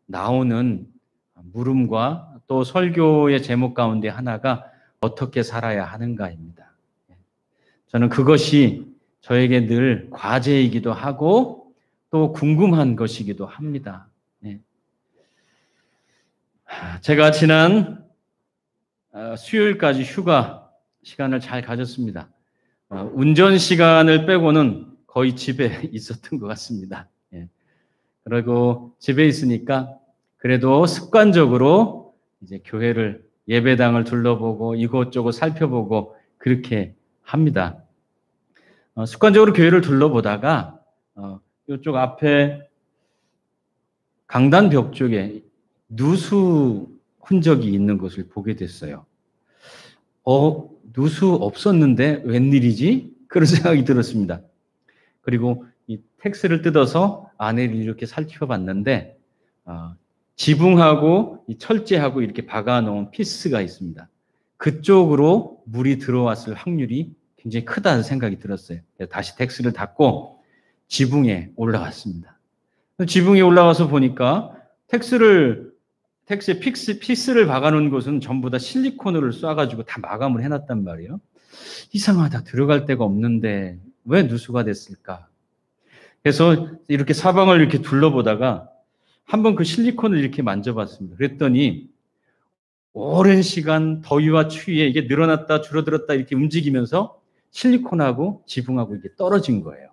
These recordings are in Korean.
나오는 물음과 또 설교의 제목 가운데 하나가 어떻게 살아야 하는가입니다. 저는 그것이 저에게 늘 과제이기도 하고 또 궁금한 것이기도 합니다. 제가 지난 수요일까지 휴가 시간을 잘 가졌습니다. 운전 시간을 빼고는 거의 집에 있었던 것 같습니다. 그리고 집에 있으니까 그래도 습관적으로 이제 교회를 예배당을 둘러보고 이곳저곳 살펴보고 그렇게 합니다. 습관적으로 교회를 둘러보다가 이쪽 앞에 강단 벽 쪽에 누수 흔적이 있는 것을 보게 됐어요. 누수 없었는데 웬일이지? 그런 생각이 들었습니다. 그리고 이 텍스를 뜯어서 안에를 이렇게 살펴봤는데 지붕하고 이 철제하고 이렇게 박아놓은 피스가 있습니다. 그쪽으로 물이 들어왔을 확률이 굉장히 크다는 생각이 들었어요. 다시 텍스를 닫고 지붕에 올라갔습니다. 지붕에 올라가서 보니까 텍스에 피스를 박아놓은 곳은 전부 다 실리콘을 쏴가지고 다 마감을 해놨단 말이에요. 이상하다. 들어갈 데가 없는데 왜 누수가 됐을까? 그래서 이렇게 사방을 이렇게 둘러보다가 한번 그 실리콘을 이렇게 만져봤습니다. 그랬더니 오랜 시간 더위와 추위에 이게 늘어났다 줄어들었다 이렇게 움직이면서 실리콘하고 지붕하고 이게 떨어진 거예요.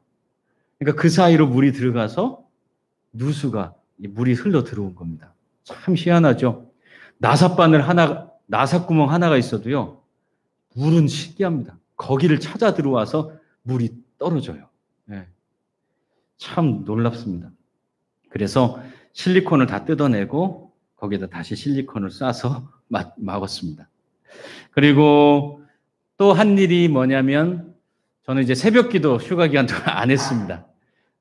그러니까 그 사이로 물이 들어가서 물이 흘러 들어온 겁니다. 참 희한하죠. 나사구멍 하나가 있어도요, 물은 신기합니다. 거기를 찾아 들어와서 물이 떨어져요. 참 놀랍습니다. 그래서 실리콘을 다 뜯어내고 거기다 다시 실리콘을 쏴서 막았습니다. 그리고 또 한 일이 뭐냐면 저는 이제 새벽기도 휴가 기간 동안 안 했습니다.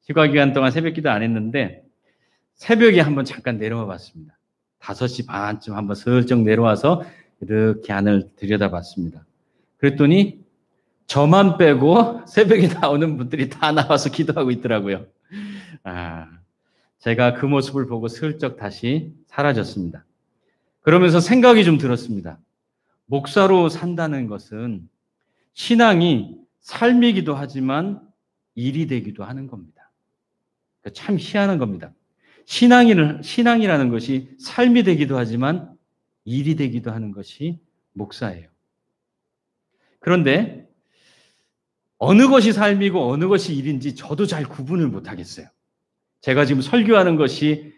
휴가 기간 동안 새벽기도 안 했는데 새벽에 한번 잠깐 내려와 봤습니다. 5시 반쯤 한번 슬쩍 내려와서 이렇게 안을 들여다봤습니다. 그랬더니 저만 빼고 새벽에 나오는 분들이 다 나와서 기도하고 있더라고요. 제가 그 모습을 보고 슬쩍 다시 사라졌습니다. 그러면서 생각이 좀 들었습니다. 목사로 산다는 것은 신앙이 삶이기도 하지만 일이 되기도 하는 겁니다. 참 희한한 겁니다. 신앙이라는 것이 삶이 되기도 하지만 일이 되기도 하는 것이 목사예요. 그런데 어느 것이 삶이고 어느 것이 일인지 저도 잘 구분을 못하겠어요. 제가 지금 설교하는 것이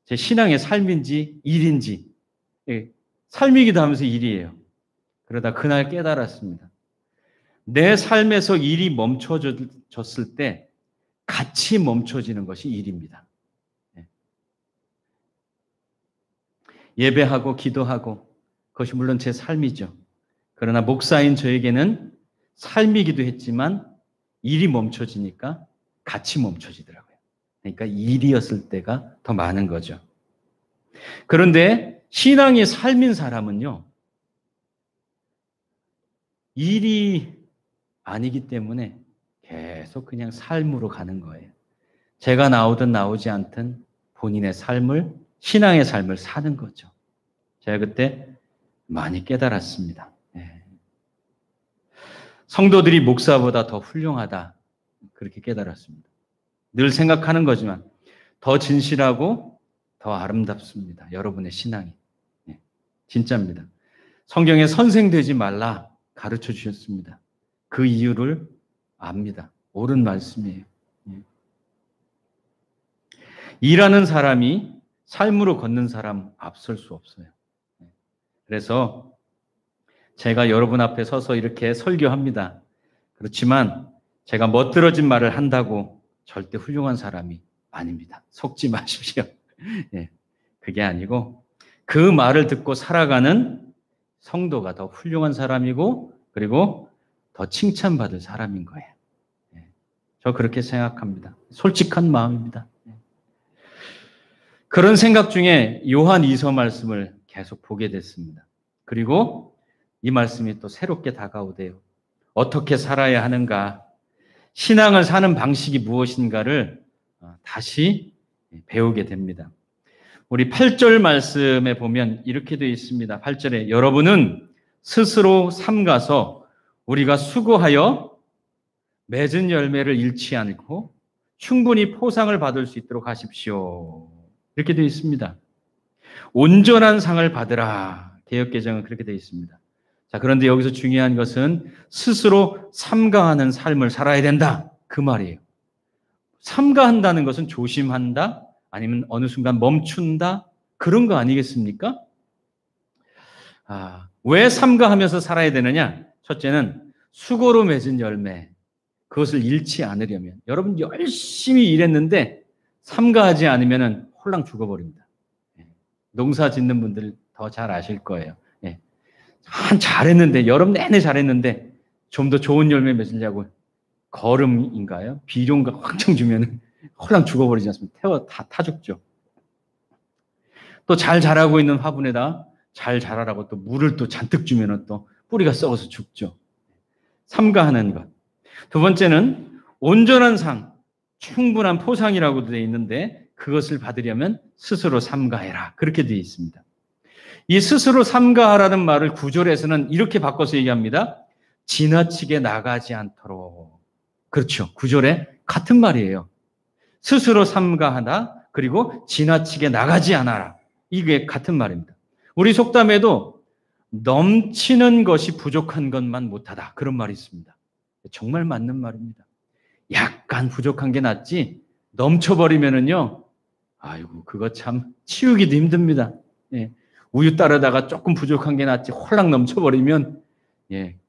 제 신앙의 삶인지 일인지, 삶이기도 하면서 일이에요. 그러다 그날 깨달았습니다. 내 삶에서 일이 멈춰졌을 때 같이 멈춰지는 것이 일입니다. 예배하고 기도하고 그것이 물론 제 삶이죠. 그러나 목사인 저에게는 삶이기도 했지만 일이 멈춰지니까 같이 멈춰지더라고요. 그러니까 일이었을 때가 더 많은 거죠. 그런데 신앙의 삶인 사람은요, 일이 아니기 때문에 계속 그냥 삶으로 가는 거예요. 제가 나오든 나오지 않든 본인의 삶을, 신앙의 삶을 사는 거죠. 제가 그때 많이 깨달았습니다. 성도들이 목사보다 더 훌륭하다, 그렇게 깨달았습니다. 늘 생각하는 거지만 더 진실하고 더 아름답습니다. 여러분의 신앙이. 진짜입니다. 성경에 선생 되지 말라 가르쳐 주셨습니다. 그 이유를 압니다. 옳은 말씀이에요. 일하는 사람이 삶으로 걷는 사람 앞설 수 없어요. 그래서 제가 여러분 앞에 서서 이렇게 설교합니다. 그렇지만 제가 멋들어진 말을 한다고 절대 훌륭한 사람이 아닙니다. 속지 마십시오. 그게 아니고 그 말을 듣고 살아가는 성도가 더 훌륭한 사람이고 그리고 더 칭찬받을 사람인 거예요. 저 그렇게 생각합니다. 솔직한 마음입니다. 그런 생각 중에 요한 2서 말씀을 계속 보게 됐습니다. 그리고 이 말씀이 또 새롭게 다가오대요. 어떻게 살아야 하는가? 신앙을 사는 방식이 무엇인가를 다시 배우게 됩니다. 우리 8절 말씀에 보면 이렇게 되어 있습니다. 8절에 여러분은 스스로 삼가서 우리가 수고하여 맺은 열매를 잃지 않고 충분히 포상을 받을 수 있도록 하십시오. 이렇게 되어 있습니다. 온전한 상을 받으라. 개역개정은 그렇게 되어 있습니다. 자, 그런데 여기서 중요한 것은 스스로 삼가하는 삶을 살아야 된다. 그 말이에요. 삼가한다는 것은 조심한다, 아니면 어느 순간 멈춘다, 그런 거 아니겠습니까? 왜 삼가하면서 살아야 되느냐? 첫째는 수고로 맺은 열매, 그것을 잃지 않으려면, 여러분 열심히 일했는데 삼가하지 않으면 홀랑 죽어버립니다. 농사 짓는 분들 더 잘 아실 거예요. 잘했는데, 여름 내내 잘했는데 좀 더 좋은 열매 맺으려고 거름인가요? 비료인가 확정 주면 홀랑 죽어버리지 않습니까? 타 죽죠. 또 잘 자라고 있는 화분에다 잘 자라라고 또 물을 또 잔뜩 주면 또 뿌리가 썩어서 죽죠. 삼가하는 것. 두 번째는 온전한 상, 충분한 포상이라고 되어 있는데 그것을 받으려면 스스로 삼가해라. 그렇게 되어 있습니다. 이 스스로 삼가하라는 말을 9절에서는 이렇게 바꿔서 얘기합니다. 지나치게 나가지 않도록. 그렇죠. 9절에 같은 말이에요. 스스로 삼가하다, 그리고 지나치게 나가지 않아라. 이게 같은 말입니다. 우리 속담에도 넘치는 것이 부족한 것만 못하다, 그런 말이 있습니다. 정말 맞는 말입니다. 약간 부족한 게 낫지 넘쳐버리면은요, 아이고 그거 참 치우기도 힘듭니다. 우유 따르다가 조금 부족한 게 낫지 홀랑 넘쳐버리면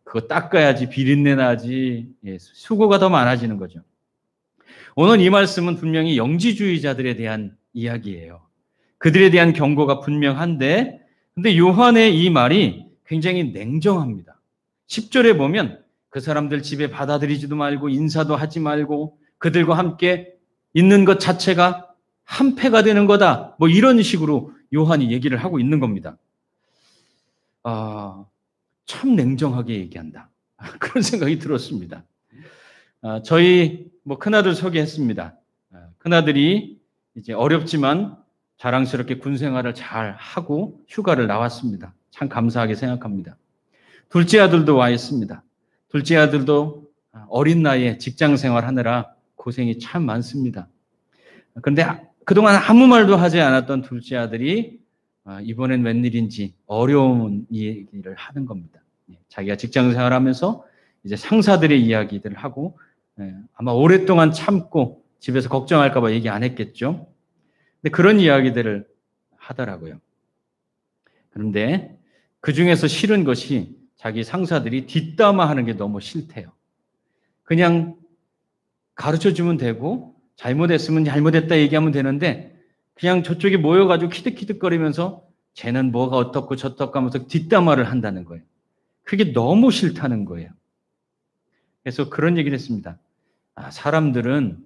그거 닦아야지 비린내 나지, 수고가 더 많아지는 거죠. 오늘 이 말씀은 분명히 영지주의자들에 대한 이야기예요. 그들에 대한 경고가 분명한데, 근데 요한의 이 말이 굉장히 냉정합니다. 10절에 보면 그 사람들 집에 받아들이지도 말고 인사도 하지 말고 그들과 함께 있는 것 자체가 한패가 되는 거다. 뭐 이런 식으로 요한이 얘기를 하고 있는 겁니다. 참 냉정하게 얘기한다. 그런 생각이 들었습니다. 저희 큰아들 소개했습니다. 큰아들이 이제 어렵지만 자랑스럽게 군 생활을 잘 하고 휴가를 나왔습니다. 참 감사하게 생각합니다. 둘째 아들도 와 있습니다. 둘째 아들도 어린 나이에 직장 생활하느라 고생이 참 많습니다. 그런데 그동안 아무 말도 하지 않았던 둘째 아들이 이번엔 웬일인지 어려운 얘기를 하는 겁니다. 자기가 직장 생활하면서 이제 상사들의 이야기들을 하고, 아마 오랫동안 참고 집에서 걱정할까 봐 얘기 안 했겠죠. 근데 그런 이야기들을 하더라고요. 그런데 그 중에서 싫은 것이 자기 상사들이 뒷담화하는 게 너무 싫대요. 그냥 가르쳐주면 되고 잘못했으면 잘못했다 얘기하면 되는데 그냥 저쪽에 모여가지고 키득키득거리면서 쟤는 뭐가 어떻고 저떻고 하면서 뒷담화를 한다는 거예요. 그게 너무 싫다는 거예요. 그래서 그런 얘기를 했습니다. 사람들은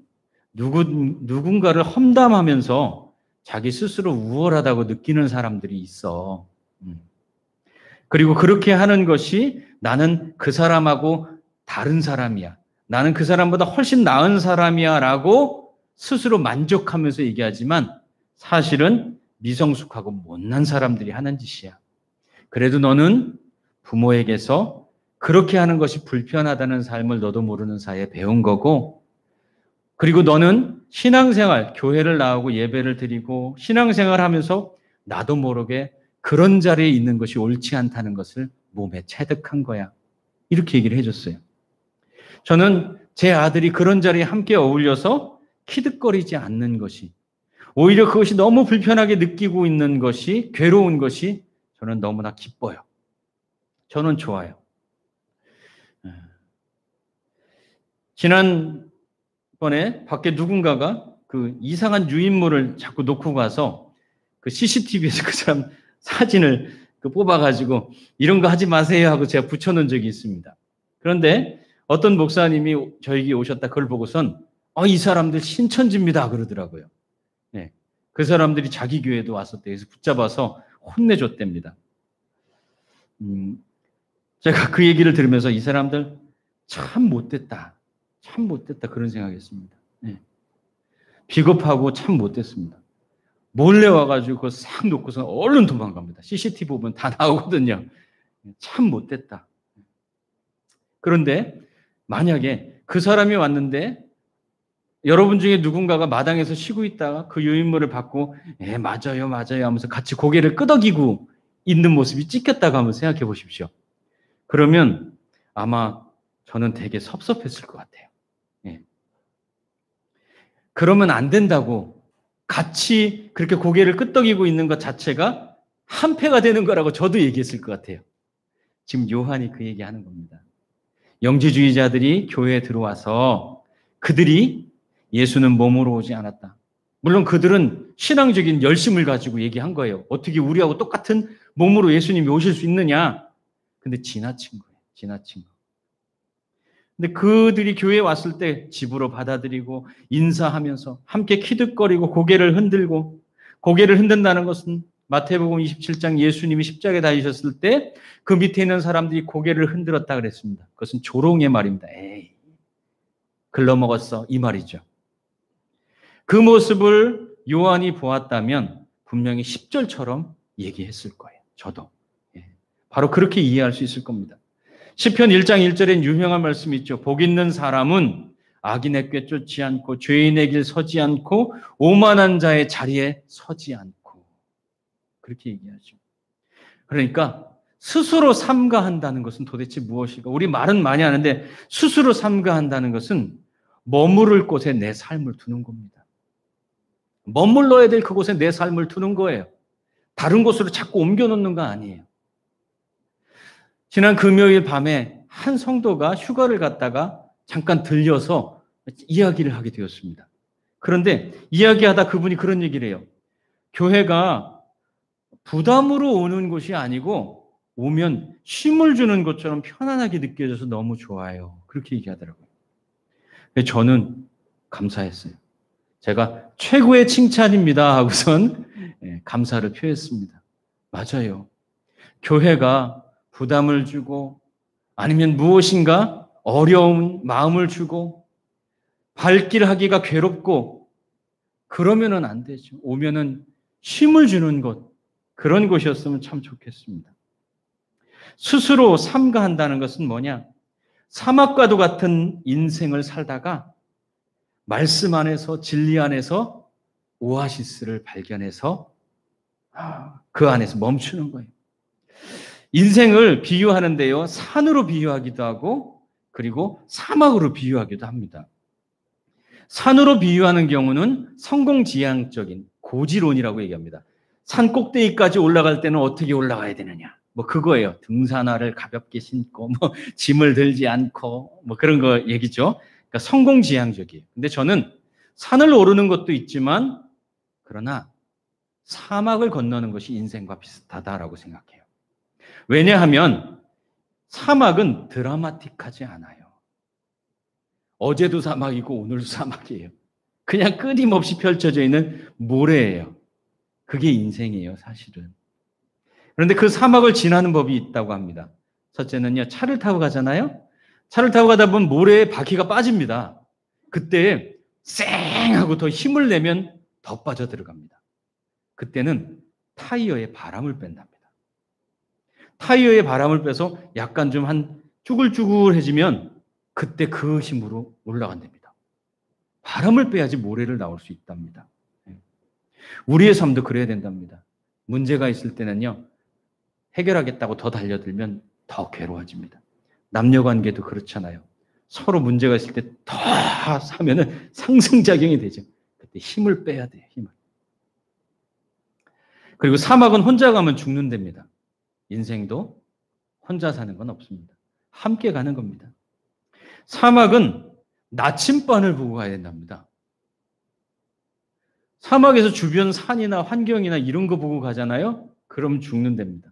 누군가를 험담하면서 자기 스스로 우월하다고 느끼는 사람들이 있어. 그리고 그렇게 하는 것이 나는 그 사람하고 다른 사람이야. 나는 그 사람보다 훨씬 나은 사람이야 라고 스스로 만족하면서 얘기하지만 사실은 미성숙하고 못난 사람들이 하는 짓이야. 그래도 너는 부모에게서 그렇게 하는 것이 불편하다는 삶을 너도 모르는 사이에 배운 거고, 그리고 너는 신앙생활, 교회를 나오고 예배를 드리고 신앙생활 하면서 나도 모르게 그런 자리에 있는 것이 옳지 않다는 것을 몸에 체득한 거야. 이렇게 얘기를 해줬어요. 저는 제 아들이 그런 자리에 함께 어울려서 키득거리지 않는 것이, 오히려 그것이 너무 불편하게 느끼고 있는 것이, 괴로운 것이 저는 너무나 기뻐요. 저는 좋아요. 지난번에 밖에 누군가가 그 이상한 유인물을 자꾸 놓고 가서 그 CCTV에서 그 사람 사진을 뽑아가지고 이런 거 하지 마세요 하고 제가 붙여놓은 적이 있습니다. 그런데 어떤 목사님이 저에게 오셨다 그걸 보고선 이 사람들 신천지입니다 그러더라고요. 그 사람들이 자기 교회도 왔었대. 그래서 붙잡아서 혼내줬답니다. 제가 그 얘기를 들으면서 이 사람들 참 못됐다. 참 못됐다 그런 생각했습니다. 비겁하고 참 못됐습니다. 몰래 와가지고 그거 싹 놓고서 얼른 도망갑니다. CCTV 보면 다 나오거든요. 참 못됐다. 그런데 만약에 그 사람이 왔는데 여러분 중에 누군가가 마당에서 쉬고 있다가 그 유인물을 받고 맞아요 맞아요 하면서 같이 고개를 끄덕이고 있는 모습이 찍혔다고 한번 생각해 보십시오. 그러면 아마 저는 되게 섭섭했을 것 같아요. 예. 그러면 안 된다고 같이 그렇게 고개를 끄덕이고 있는 것 자체가 한패가 되는 거라고 저도 얘기했을 것 같아요. 지금 요한이 그 얘기하는 겁니다. 영지주의자들이 교회에 들어와서 그들이 예수는 몸으로 오지 않았다. 물론 그들은 신앙적인 열심을 가지고 얘기한 거예요. 어떻게 우리하고 똑같은 몸으로 예수님이 오실 수 있느냐? 근데 지나친 거예요. 지나친 거. 근데 그들이 교회에 왔을 때 집으로 받아들이고 인사하면서 함께 키득거리고 고개를 흔들고, 고개를 흔든다는 것은 마태복음 27장 예수님이 십자가에 달리셨을 때 그 밑에 있는 사람들이 고개를 흔들었다 그랬습니다. 그것은 조롱의 말입니다. 에이, 글러먹었어 이 말이죠. 그 모습을 요한이 보았다면 분명히 10절처럼 얘기했을 거예요. 저도. 바로 그렇게 이해할 수 있을 겁니다. 시편 1장 1절엔 유명한 말씀이 있죠. 복 있는 사람은 악인의 꾀 쫓지 않고 죄인의 길 서지 않고 오만한 자의 자리에 서지 않고, 그렇게 얘기하죠. 그러니까 스스로 삼가한다는 것은 도대체 무엇일까? 우리 말은 많이 하는데 스스로 삼가한다는 것은 머무를 곳에 내 삶을 두는 겁니다. 머물러야 될 그곳에 내 삶을 두는 거예요. 다른 곳으로 자꾸 옮겨놓는 거 아니에요. 지난 금요일 밤에 한 성도가 휴가를 갔다가 잠깐 들려서 이야기를 하게 되었습니다. 그런데 이야기하다 그분이 그런 얘기를 해요. 교회가 부담으로 오는 곳이 아니고 오면 쉼을 주는 것처럼 편안하게 느껴져서 너무 좋아요. 그렇게 얘기하더라고요. 저는 감사했어요. 제가 최고의 칭찬입니다 하고선 감사를 표했습니다. 맞아요. 교회가 부담을 주고 아니면 무엇인가 어려운 마음을 주고 발길하기가 괴롭고 그러면은 안 되죠. 오면은 쉼을 주는 곳, 그런 곳이었으면 참 좋겠습니다. 스스로 삼가한다는 것은 뭐냐? 사막과도 같은 인생을 살다가 말씀 안에서, 진리 안에서 오아시스를 발견해서 그 안에서 멈추는 거예요. 인생을 비유하는데요, 산으로 비유하기도 하고 그리고 사막으로 비유하기도 합니다. 산으로 비유하는 경우는 성공지향적인 고지론이라고 얘기합니다. 산 꼭대기까지 올라갈 때는 어떻게 올라가야 되느냐, 뭐 그거예요. 등산화를 가볍게 신고 뭐 짐을 들지 않고 뭐 그런 거 얘기죠. 그러니까 성공지향적이에요. 근데 저는 산을 오르는 것도 있지만 그러나 사막을 건너는 것이 인생과 비슷하다라고 생각해요. 왜냐하면 사막은 드라마틱하지 않아요. 어제도 사막이고 오늘도 사막이에요. 그냥 끊임없이 펼쳐져 있는 모래예요. 그게 인생이에요, 사실은. 그런데 그 사막을 지나는 법이 있다고 합니다. 첫째는요, 차를 타고 가잖아요. 차를 타고 가다 보면 모래에 바퀴가 빠집니다. 그때 쌩 하고 더 힘을 내면 더 빠져 들어갑니다. 그때는 타이어에 바람을 뺀답니다. 타이어에 바람을 빼서 약간 좀 한 쭈글쭈글해지면 그때 그 힘으로 올라간답니다. 바람을 빼야지 모래를 나올 수 있답니다. 우리의 삶도 그래야 된답니다. 문제가 있을 때는요, 해결하겠다고 더 달려들면 더 괴로워집니다. 남녀관계도 그렇잖아요. 서로 문제가 있을 때 더 사면은 상승작용이 되죠. 그때 힘을 빼야 돼요, 힘을. 그리고 사막은 혼자 가면 죽는답니다. 인생도 혼자 사는 건 없습니다. 함께 가는 겁니다. 사막은 나침반을 보고 가야 된답니다. 사막에서 주변 산이나 환경이나 이런 거 보고 가잖아요. 그럼 죽는답니다.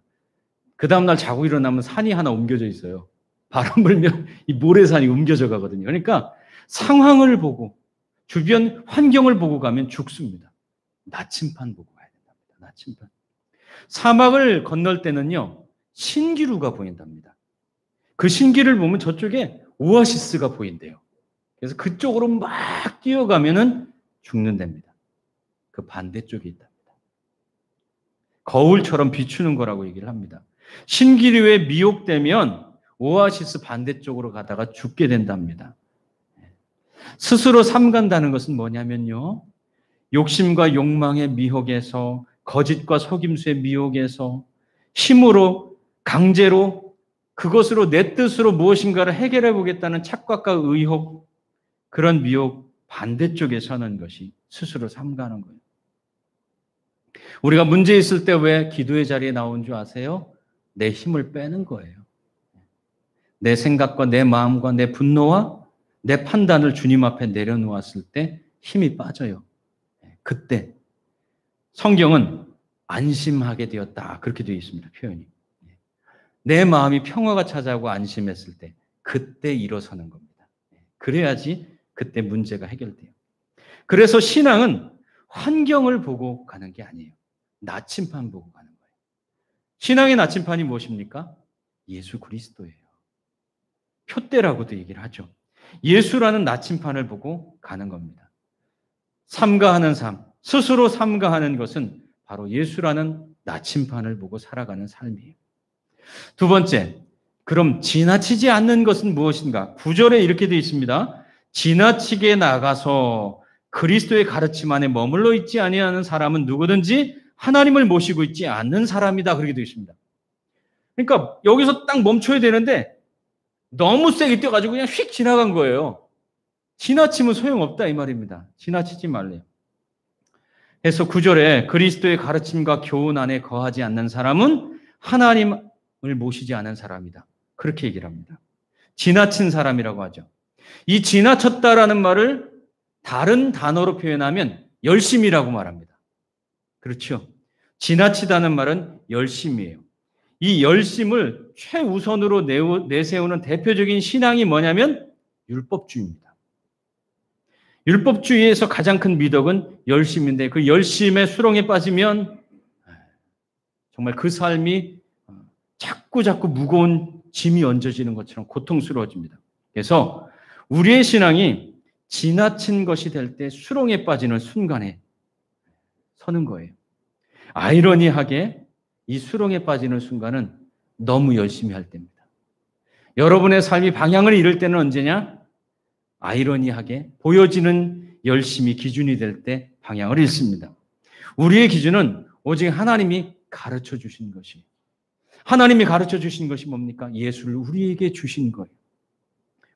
그 다음날 자고 일어나면 산이 하나 옮겨져 있어요. 바람 불면 이 모래산이 옮겨져 가거든요. 그러니까 상황을 보고 주변 환경을 보고 가면 죽습니다. 나침반 보고 가야 된답니다. 나침반. 사막을 건널 때는요, 신기루가 보인답니다. 그 신기를 보면 저쪽에 오아시스가 보인대요. 그래서 그쪽으로 막 뛰어가면은 죽는답니다. 그 반대쪽에 있답니다. 거울처럼 비추는 거라고 얘기를 합니다. 신기류에 미혹되면 오아시스 반대쪽으로 가다가 죽게 된답니다. 스스로 삼간다는 것은 뭐냐면요. 욕심과 욕망의 미혹에서, 거짓과 속임수의 미혹에서, 힘으로, 강제로, 그것으로 내 뜻으로 무엇인가를 해결해 보겠다는 착각과 의혹, 그런 미혹 반대쪽에 서는 것이 스스로 삼가는 거예요. 우리가 문제 있을 때 왜 기도의 자리에 나온 줄 아세요? 내 힘을 빼는 거예요. 내 생각과 내 마음과 내 분노와 내 판단을 주님 앞에 내려놓았을 때 힘이 빠져요. 그때 성경은 안심하게 되었다. 그렇게 되어 있습니다. 표현이. 내 마음이 평화가 찾아오고 안심했을 때 그때 일어서는 겁니다. 그래야지 그때 문제가 해결돼요. 그래서 신앙은 환경을 보고 가는 게 아니에요. 나침판 보고 가는 거예요. 신앙의 나침판이 무엇입니까? 예수 그리스도예요. 표대라고도 얘기를 하죠. 예수라는 나침판을 보고 가는 겁니다. 삼가하는 삶, 스스로 삼가하는 것은 바로 예수라는 나침판을 보고 살아가는 삶이에요. 두 번째, 그럼 지나치지 않는 것은 무엇인가? 9절에 이렇게 되어 있습니다. 지나치게 나가서 그리스도의 가르침 안에 머물러 있지 아니하는 사람은 누구든지 하나님을 모시고 있지 않는 사람이다. 그렇게 되어 있습니다. 그러니까 여기서 딱 멈춰야 되는데 너무 세게 뛰어가지고 그냥 휙 지나간 거예요. 지나치면 소용없다 이 말입니다. 지나치지 말래요. 그래서 9절에 그리스도의 가르침과 교훈 안에 거하지 않는 사람은 하나님을 모시지 않은 사람이다. 그렇게 얘기를 합니다. 지나친 사람이라고 하죠. 이 지나쳤다라는 말을 다른 단어로 표현하면 열심이라고 말합니다. 그렇죠? 지나치다는 말은 열심이에요. 이 열심을 최우선으로 내세우는 대표적인 신앙이 뭐냐면 율법주의입니다. 율법주의에서 가장 큰 미덕은 열심인데 그 열심의 수렁에 빠지면 정말 그 삶이 자꾸 무거운 짐이 얹어지는 것처럼 고통스러워집니다. 그래서 우리의 신앙이 지나친 것이 될 때 수렁에 빠지는 순간에 서는 거예요. 아이러니하게 이 수렁에 빠지는 순간은 너무 열심히 할 때입니다. 여러분의 삶이 방향을 잃을 때는 언제냐? 아이러니하게 보여지는 열심이 기준이 될 때 방향을 잃습니다. 우리의 기준은 오직 하나님이 가르쳐 주신 것이. 하나님이 가르쳐 주신 것이 뭡니까? 예수를 우리에게 주신 거예요.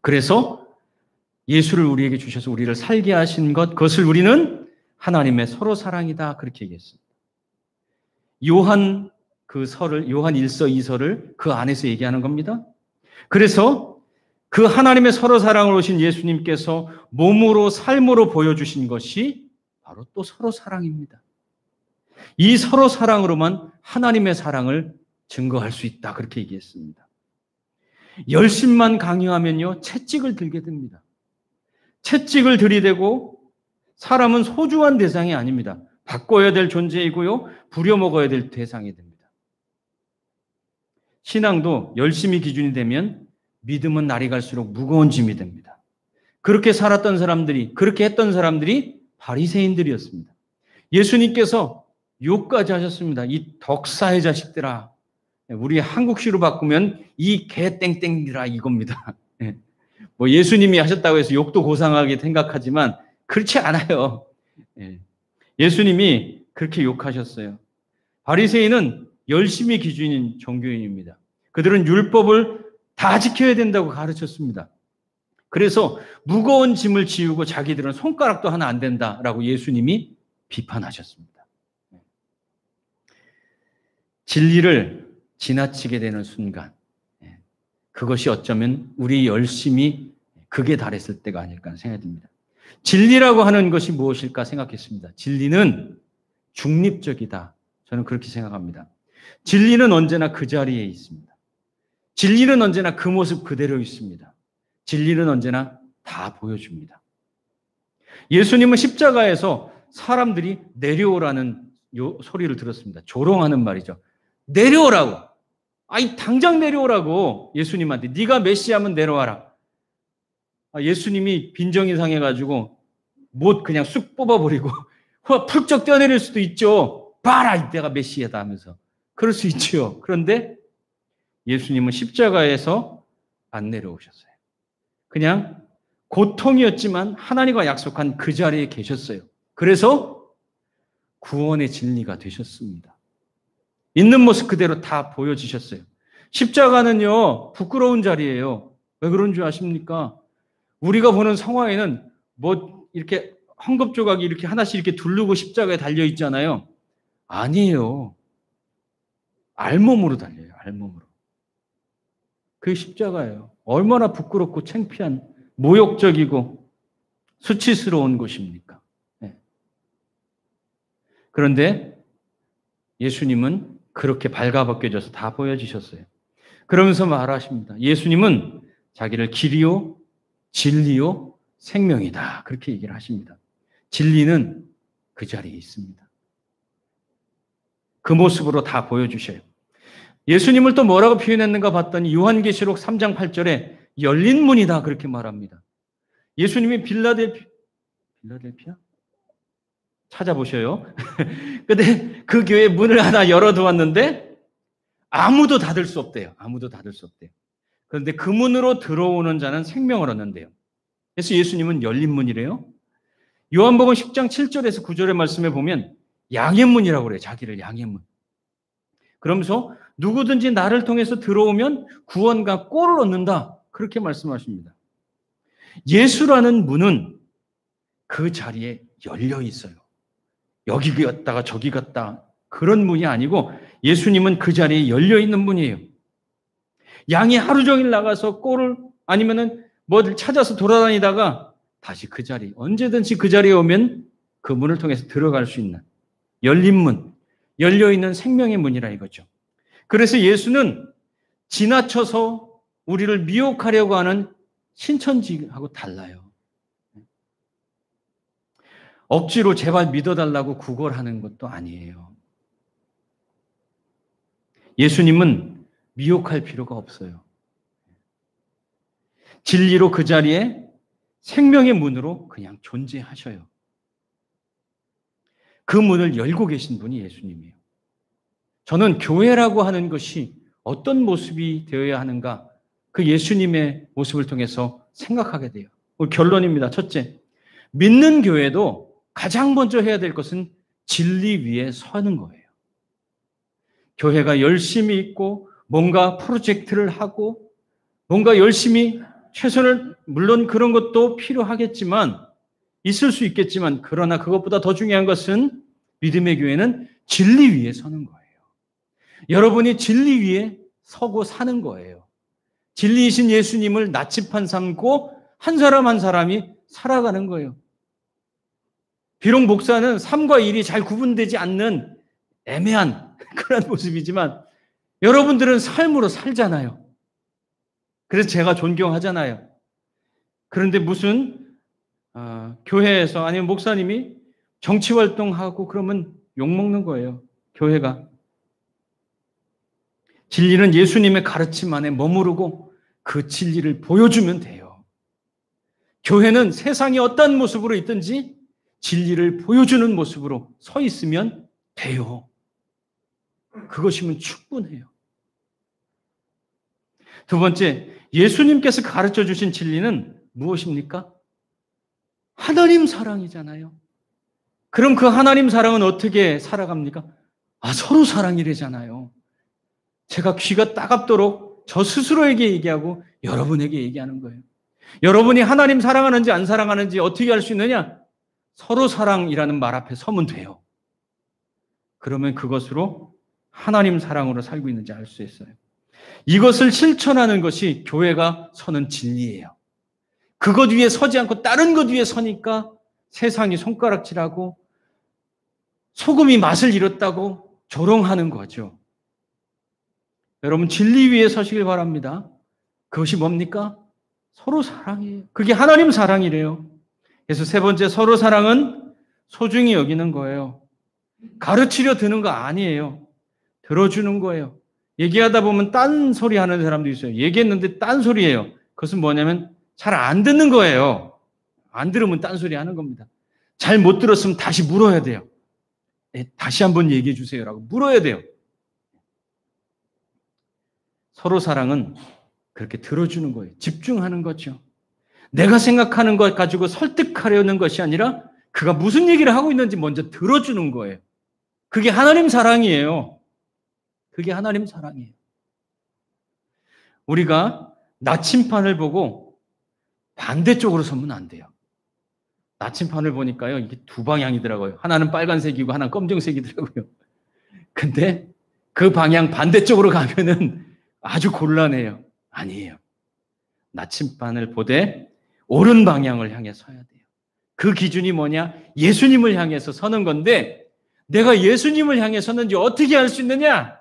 그래서 예수를 우리에게 주셔서 우리를 살게 하신 것, 그것을 우리는 하나님의 서로 사랑이다. 그렇게 얘기했습니다. 요한 1서 2서를 그 안에서 얘기하는 겁니다. 그래서 그 하나님의 서로 사랑을 오신 예수님께서 몸으로 삶으로 보여주신 것이 바로 또 서로 사랑입니다. 이 서로 사랑으로만 하나님의 사랑을 증거할 수 있다. 그렇게 얘기했습니다. 열심만 강요하면요, 채찍을 들게 됩니다. 채찍을 들이대고 사람은 소중한 대상이 아닙니다. 바꿔야 될 존재이고요, 부려먹어야 될 대상이 됩니다. 신앙도 열심히 기준이 되면 믿음은 날이 갈수록 무거운 짐이 됩니다. 그렇게 살았던 사람들이, 그렇게 했던 사람들이 바리새인들이었습니다. 예수님께서 욕까지 하셨습니다. 이 덕사의 자식들아. 우리 한국시로 바꾸면 이 개땡땡들아 이겁니다. 뭐 예수님이 하셨다고 해서 욕도 고상하게 생각하지만 그렇지 않아요. 예수님이 그렇게 욕하셨어요. 바리새인은 열심히 기준인 종교인입니다. 그들은 율법을 다 지켜야 된다고 가르쳤습니다. 그래서 무거운 짐을 지우고 자기들은 손가락도 하나 안 된다라고 예수님이 비판하셨습니다. 진리를 지나치게 되는 순간, 그것이 어쩌면 우리 열심히 극에 달했을 때가 아닐까 생각이 듭니다. 진리라고 하는 것이 무엇일까 생각했습니다. 진리는 중립적이다. 저는 그렇게 생각합니다. 진리는 언제나 그 자리에 있습니다. 진리는 언제나 그 모습 그대로 있습니다. 진리는 언제나 다 보여줍니다. 예수님은 십자가에서 사람들이 내려오라는 소리를 들었습니다. 조롱하는 말이죠. 내려오라고. 아니 당장 내려오라고. 예수님한테 네가 메시아면 내려와라. 예수님이 빈정이 상해가지고 못 그냥 쑥 뽑아버리고 훌쩍 뛰어내릴 수도 있죠. 봐라, 이때가 메시아다 하면서. 그럴 수 있죠. 그런데 예수님은 십자가에서 안 내려오셨어요. 그냥 고통이었지만 하나님과 약속한 그 자리에 계셨어요. 그래서 구원의 진리가 되셨습니다. 있는 모습 그대로 다 보여지셨어요. 십자가는요, 부끄러운 자리예요. 왜 그런 줄 아십니까? 우리가 보는 성화에는 뭐 이렇게 헝겊 조각이 이렇게 하나씩 이렇게 두르고 십자가에 달려 있잖아요. 아니에요. 알몸으로 달려요. 알몸으로. 그게 십자가예요. 얼마나 부끄럽고 창피한, 모욕적이고 수치스러운 곳입니까? 네. 그런데 예수님은 그렇게 발가벗겨져서 다 보여지셨어요. 그러면서 말하십니다. 예수님은 자기를 길이요, 진리요, 생명이다. 그렇게 얘기를 하십니다. 진리는 그 자리에 있습니다. 그 모습으로 다 보여주셔요. 예수님을 또 뭐라고 표현했는가 봤더니 요한계시록 3장 8절에 열린 문이다 그렇게 말합니다. 예수님이 빌라델피아? 찾아보셔요. 근데 그 교회 문을 하나 열어두었는데 아무도 닫을 수 없대요. 아무도 닫을 수 없대요. 그런데 그 문으로 들어오는 자는 생명을 얻는데요. 그래서 예수님은 열린 문이래요. 요한복음 10장 7절에서 9절의 말씀에 보면 양의 문이라고 그래요. 자기를 양의 문. 그러면서 누구든지 나를 통해서 들어오면 구원과 꼴을 얻는다. 그렇게 말씀하십니다. 예수라는 문은 그 자리에 열려 있어요. 여기 갔다가 저기 갔다 그런 문이 아니고 예수님은 그 자리에 열려 있는 문이에요. 양이 하루 종일 나가서 꼴을 아니면은 뭐를 찾아서 돌아다니다가 다시 그 자리, 언제든지 그 자리에 오면 그 문을 통해서 들어갈 수 있는 열린 문, 열려 있는 생명의 문이라 이거죠. 그래서 예수는 지나쳐서 우리를 미혹하려고 하는 신천지하고 달라요. 억지로 제발 믿어달라고 구걸하는 것도 아니에요. 예수님은 미혹할 필요가 없어요. 진리로 그 자리에 생명의 문으로 그냥 존재하셔요. 그 문을 열고 계신 분이 예수님이에요. 저는 교회라고 하는 것이 어떤 모습이 되어야 하는가 그 예수님의 모습을 통해서 생각하게 돼요. 결론입니다. 첫째, 믿는 교회도 가장 먼저 해야 될 것은 진리 위에 서는 거예요. 교회가 열심히 있고 뭔가 프로젝트를 하고 뭔가 열심히 최선을 물론 그런 것도 필요하겠지만 있을 수 있겠지만 그러나 그것보다 더 중요한 것은 믿음의 교회는 진리 위에 서는 거예요. 여러분이 진리 위에 서고 사는 거예요. 진리이신 예수님을 나치판 삼고 한 사람 한 사람이 살아가는 거예요. 비록 목사는 삶과 일이 잘 구분되지 않는 애매한 그런 모습이지만 여러분들은 삶으로 살잖아요. 그래서 제가 존경하잖아요. 그런데 무슨 교회에서 아니면 목사님이 정치활동하고 그러면 욕먹는 거예요. 교회가. 진리는 예수님의 가르침 안에 머무르고 그 진리를 보여주면 돼요. 교회는 세상이 어떤 모습으로 있든지 진리를 보여주는 모습으로 서 있으면 돼요. 그것이면 충분해요. 두 번째, 예수님께서 가르쳐 주신 진리는 무엇입니까? 하나님 사랑이잖아요. 그럼 그 하나님 사랑은 어떻게 살아갑니까? 서로 사랑이래잖아요. 제가 귀가 따갑도록 저 스스로에게 얘기하고 여러분에게 얘기하는 거예요. 여러분이 하나님 사랑하는지 안 사랑하는지 어떻게 알 수 있느냐? 서로 사랑이라는 말 앞에 서면 돼요. 그러면 그것으로 하나님 사랑으로 살고 있는지 알 수 있어요. 이것을 실천하는 것이 교회가 서는 진리예요. 그것 위에 서지 않고 다른 것 위에 서니까 세상이 손가락질하고 소금이 맛을 잃었다고 조롱하는 거죠. 여러분 진리 위에 서시길 바랍니다. 그것이 뭡니까? 서로 사랑이에요. 그게 하나님 사랑이래요. 그래서 세 번째, 서로 사랑은 소중히 여기는 거예요. 가르치려 드는 거 아니에요. 들어주는 거예요. 얘기하다 보면 딴 소리 하는 사람도 있어요. 얘기했는데 딴 소리예요. 그것은 뭐냐면 잘 안 듣는 거예요. 안 들으면 딴 소리 하는 겁니다. 잘 못 들었으면 다시 물어야 돼요. 다시 한번 얘기해 주세요라고 물어야 돼요. 서로 사랑은 그렇게 들어주는 거예요. 집중하는 거죠. 내가 생각하는 것 가지고 설득하려는 것이 아니라 그가 무슨 얘기를 하고 있는지 먼저 들어주는 거예요. 그게 하나님 사랑이에요. 그게 하나님 사랑이에요. 우리가 나침판을 보고 반대쪽으로 서면 안 돼요. 나침판을 보니까요, 이게 두 방향이더라고요. 하나는 빨간색이고 하나는 검정색이더라고요. 근데 그 방향 반대쪽으로 가면은 아주 곤란해요. 아니에요. 나침반을 보되 옳은 방향을 향해 서야 돼요. 그 기준이 뭐냐? 예수님을 향해서 서는 건데 내가 예수님을 향해 섰는지 어떻게 알 수 있느냐?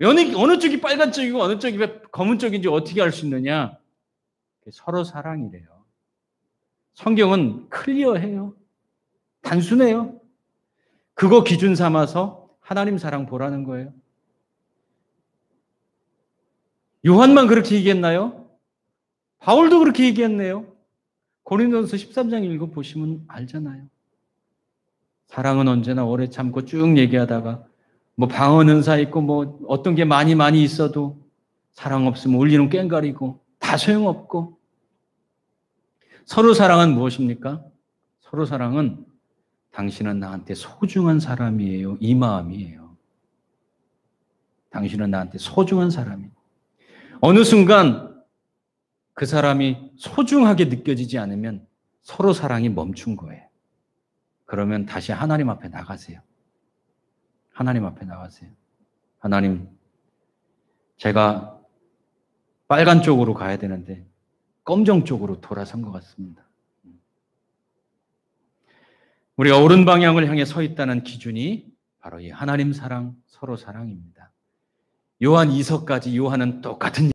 어느 쪽이 빨간 쪽이고 어느 쪽이 검은 쪽인지 어떻게 알 수 있느냐? 서로 사랑이래요. 성경은 클리어해요. 단순해요. 그거 기준 삼아서 하나님 사랑 보라는 거예요. 요한만 그렇게 얘기했나요? 바울도 그렇게 얘기했네요. 고린도전서 13장 읽어보시면 알잖아요. 사랑은 언제나 오래 참고 쭉 얘기하다가 뭐 방언 은사 있고 뭐 어떤 게 많이 있어도 사랑 없으면 울리는 꽹가리고 다 소용없고. 서로 사랑은 무엇입니까? 서로 사랑은 당신은 나한테 소중한 사람이에요. 이 마음이에요. 당신은 나한테 소중한 사람이에요. 어느 순간 그 사람이 소중하게 느껴지지 않으면 서로 사랑이 멈춘 거예요. 그러면 다시 하나님 앞에 나가세요. 하나님 앞에 나가세요. 하나님, 제가 빨간 쪽으로 가야 되는데 검정 쪽으로 돌아선 것 같습니다. 우리가 옳은 방향을 향해 서 있다는 기준이 바로 이 하나님 사랑, 서로 사랑입니다. 요한 2서까지 요한은 똑같은